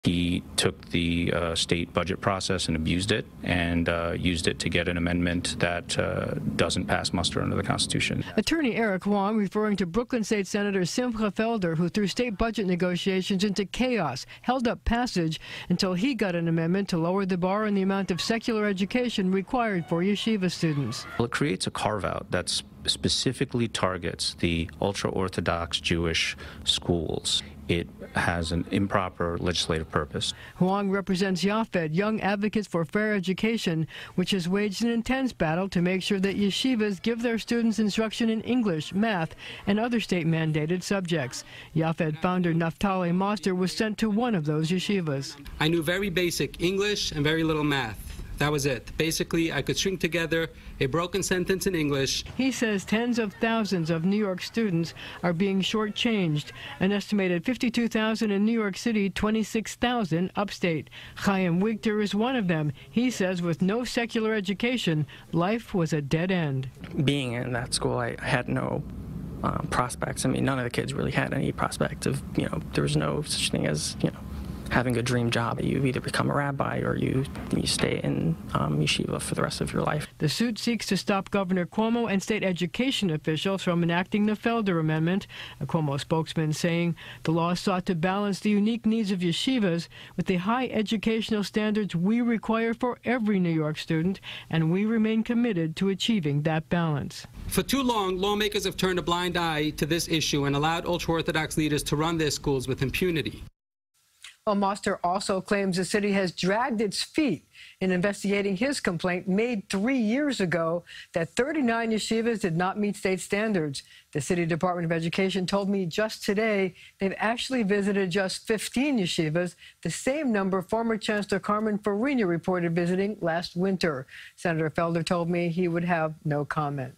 He took the state budget process and abused it, and used it to get an amendment that doesn't pass muster under the Constitution. Attorney Eric Wong referring to Brooklyn State Senator Simcha Felder, who threw state budget negotiations into chaos, held up passage until he got an amendment to lower the bar on the amount of secular education required for yeshiva students. Well, it creates a carve-out that specifically targets the ultra-Orthodox Jewish schools. It has an improper legislative purpose. Huang represents Yafed, Young Advocates for Fair Education, which has waged an intense battle to make sure that yeshivas give their students instruction in English, math, and other state-mandated subjects. Yafed founder Naftali Moster was sent to one of those yeshivas. I knew very basic English and very little math. That was it. Basically, I could string together a broken sentence in English. He says tens of thousands of New York students are being shortchanged. An estimated 52,000 in New York City, 26,000 upstate. Chaim Wigter is one of them. He says with no secular education, life was a dead end. Being in that school, I had no prospects. I mean, none of the kids really had any prospect of, there was no such thing as, having a dream job. You either become a rabbi or you stay in yeshiva for the rest of your life. The suit seeks to stop Governor Cuomo and state education officials from enacting the Felder Amendment. A Cuomo spokesman saying the law sought to balance the unique needs of yeshivas with the high educational standards we require for every New York student, and we remain committed to achieving that balance. For too long, lawmakers have turned a blind eye to this issue and allowed ultra-Orthodox leaders to run their schools with impunity. Well, Moster also claims the city has dragged its feet in investigating his complaint made 3 years ago that 39 yeshivas did not meet state standards. The City Department of Education told me just today they've actually visited just 15 yeshivas, the same number former Chancellor Carmen Farina reported visiting last winter. Senator Felder told me he would have no comment.